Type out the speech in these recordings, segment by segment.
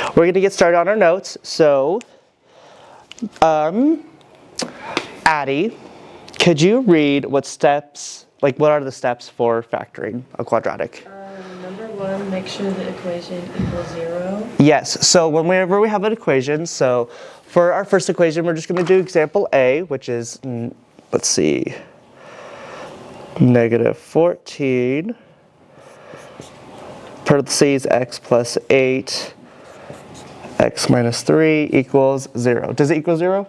We're going to get started on our notes. So, Addie, could you read what are the steps for factoring a quadratic? Number one, make sure the equation equals 0. Yes, so whenever we have an equation, so for our first equation, we're just going to do example A, which is, let's see, negative 14, parentheses x plus 8, x minus 3 equals 0. Does it equal 0?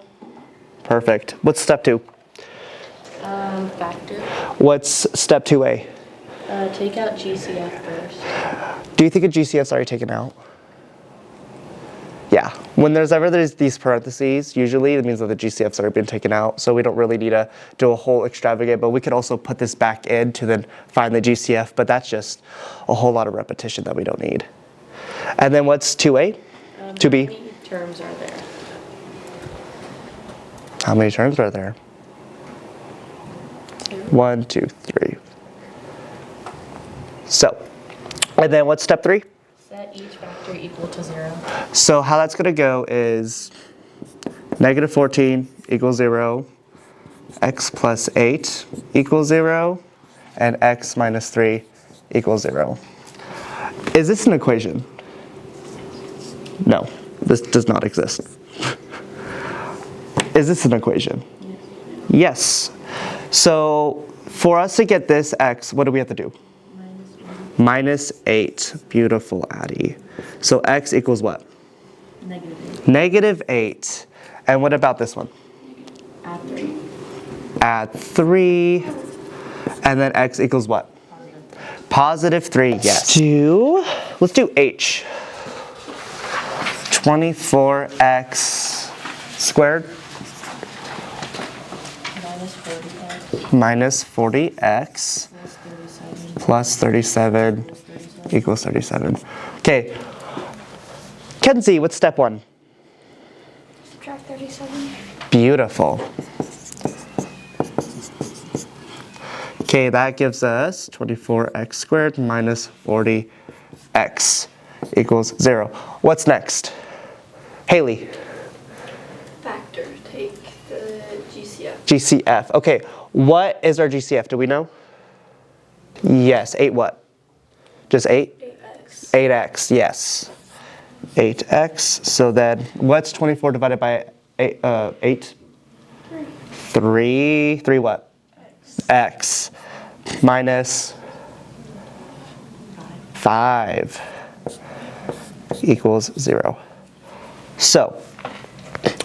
Perfect. What's step 2? Factor. What's step 2a? Take out GCF first. Do you think a GCF is already taken out? Yeah. When there's these parentheses, usually it means that the GCF's already been taken out, so we don't really need to do a whole extravagant, but we could also put this back in to then find the GCF, but that's just a whole lot of repetition that we don't need. And then what's 2a? 2b? How many terms are there? How many terms are there? 1, 2, 3. So, and then what's step 3? Set each factor equal to 0. So how that's going to go is negative 14 equals 0, x plus 8 equals 0, and x minus 3 equals 0. Is this an equation? No, this does not exist. Is this an equation? Yes. So for us to get this x, what do we have to do? Minus 8. Beautiful, Addie. So x equals what? Negative 8. Negative 8. And what about this one? Add 3. Add 3. And then x equals what? Positive 3, yes. Let's do h. 24x squared minus 40x plus 37 equals 37. Okay. Kenzie, what's step 1? Subtract 37. Beautiful. Okay, that gives us 24x squared minus 40x equals 0. What's next? Haley. Factor. Take the GCF. GCF. Okay, what is our GCF? Do we know? Yes, 8 what? Just 8? 8x. 8x, yes. 8x. So then, what's 24 divided by 8? 3. 3 what? X. Minus 5 equals 0. So,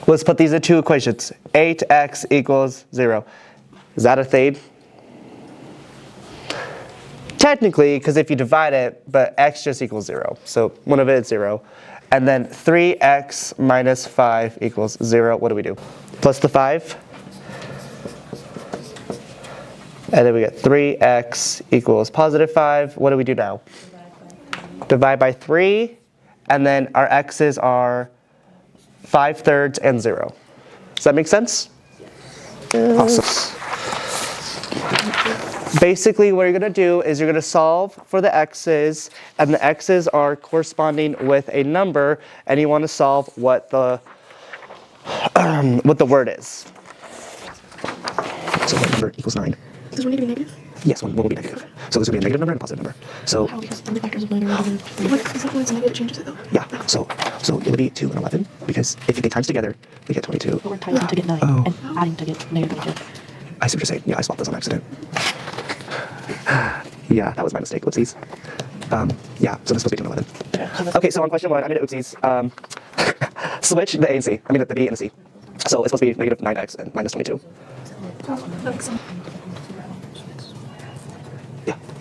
let's put these in two equations. 8x equals 0. Is that a thing? Technically, because if you divide it, but x just equals 0. So one of it is 0. And then 3x minus 5 equals 0. What do we do? Plus the 5. And then we get 3x equals positive 5. What do we do now? Divide by 3. And then our x's are 5/3 and 0. Does that make sense? Awesome. Basically, what you're going to do is you're going to solve for the x's, and the x's are corresponding with a number, and you want to solve what the word is. So what number equals 9? Does one need to be negative? Yes, one will be negative. So this will be a negative number and a positive number. So How? Because the factors of 9 are negative. What is that when it's negative? It changes it though. yeah, so it would be 2 and 11, because if they times together, we get 22. But we're typing to get 9 Oh. and adding to get negative 22. I see what you're saying. Yeah, I swapped this on accident. Yeah, that was my mistake. Oopsies. Yeah, so this is supposed to be 2 and 11. Okay, so on question 1, I made an oopsies. Switch the A and C. I mean the B and the C. So it's supposed to be negative 9x and minus 22.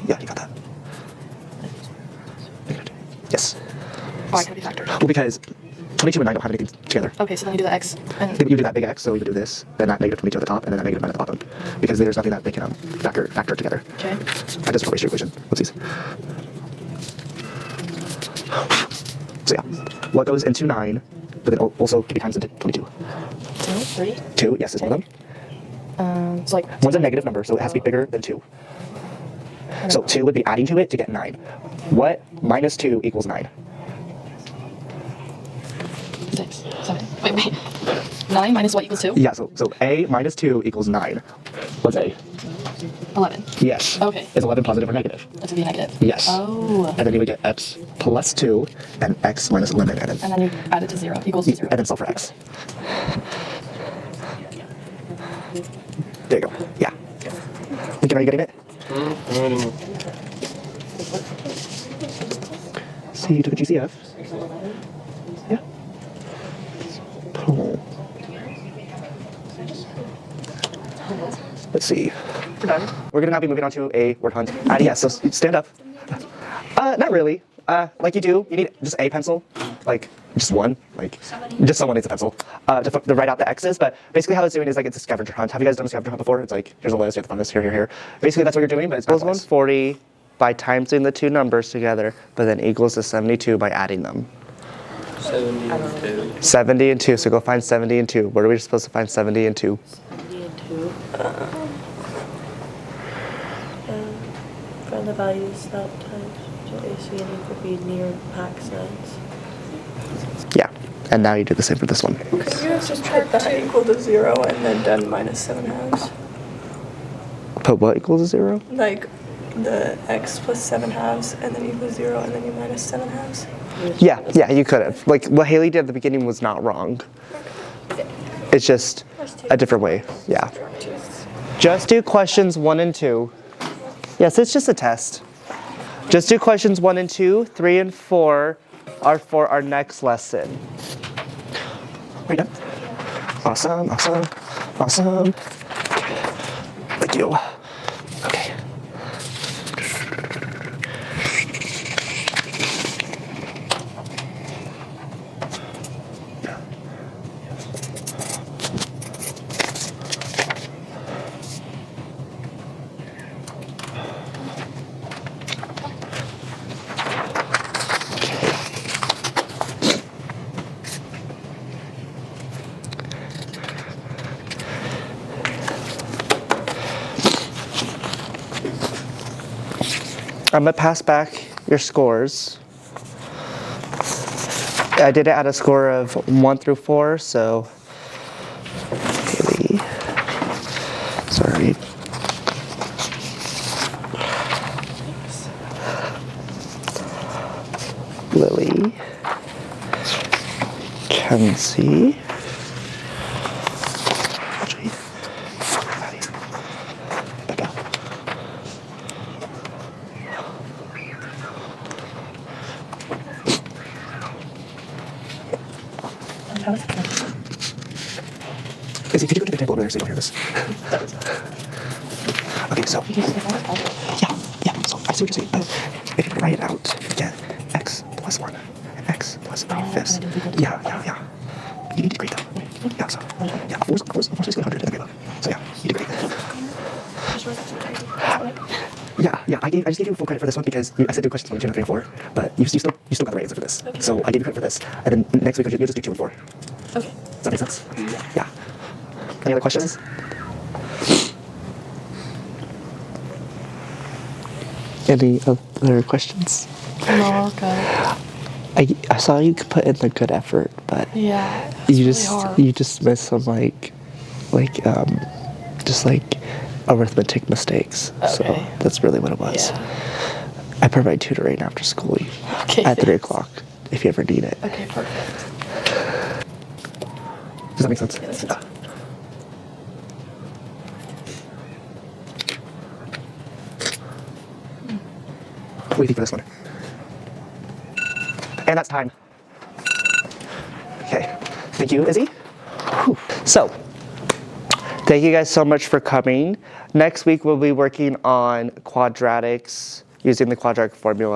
Yeah, you got that. Yes. Why can it be factored? Well, because 22 and 9 don't have anything together. Okay, so then you do the x. And You do that big X, so you would do this, then that negative 22 at the top, and then that negative 9 at the bottom. Because there's nothing that they can factor together. okay. I just erased your equation. Whoopsies. So yeah, what goes into 9, but then also can be times into 22? 2, 3. 2, yes, is one of them. It's like One's a negative number, so it has to be bigger than 2. So 2 would be adding to it to get 9. What minus 2 equals 9? 70. Wait. 9 minus what equals 2? Yeah, so a minus 2 equals 9. What's a? 11. Yes. Okay. Is 11 positive or negative? That's going to be negative. Yes. Oh. And then you would get x plus 2 and x minus 11. And And then you add it to 0, equals to 0. then solve for x. There you go. Yeah. Lincoln, are you getting it? So you took a GCF. Yeah. Boom. Let's see. We're done. We're gonna now be moving on to a word hunt. Yes, so stand up. Not really. Like you do, you need just a pencil. Like, just one. Like, just someone needs a pencil to write out the X's. But basically how it's doing is like it's a scavenger hunt. Have you guys done a scavenger hunt before? It's like, here's a list, you have to find this, here. Basically that's what you're doing, but it's equals 140 by timesing the two numbers together, but then equals to 72 by adding them. 70 and 2. 70 and 2, so go find 70 and 2. Where are we supposed to find 70 and 2? 70 and 2. From the values that times AC and E could be near pack size. Yeah, and now you do the same for this one. Could you have just put that equal to 0 and then done minus 7 halves? Put what equals to 0? Like the x plus 7 halves and then equals 0 and then you minus 7 halves? Yeah, you could have. Like, what Haley did at the beginning was not wrong. It's just a different way, yeah. Just do questions 1 and 2. Yes, it's just a test. Just do questions 1 and 2, 3 and 4 are for our next lesson. Are you done? Awesome. Thank you. Okay. I'm gonna pass back your scores. I did it at a score of 1 through 4, so Haley, sorry. Lily, Kenzie, Audrey, Maddie, Becca. Izzy, could you go to the table over there so you don't hear this? Okay, so, yeah, so I see what you're saying, but if you write it out, you get x plus 1, x plus 3 fifths. Yeah. You did great though. Yeah, so, yeah, 4's basically 100 in the grade. So yeah, you did great. Yeah, I just gave you full credit for this one because I said do questions 1, 2, 3, and 4, but you still got the right answer for this. Okay. So I gave you credit for this, and then next week you'll just do 2 and 4. Okay. Does that make sense? Yeah. Any other questions? Any other questions? No, okay. I saw you put in the good effort, but Yeah. you it's really hard. just missed some just arithmetic mistakes. So Okay. that's really what it was. Yeah. I provide tutoring after school Okay. at 3 o'clock if you ever need it. Okay, perfect. Does that make sense? Yeah, that makes sense. What do you think for this one? And that's time. Okay. Thank you, Izzy. Whew. So, thank you guys so much for coming. Next week, we'll be working on quadratics using the quadratic formula.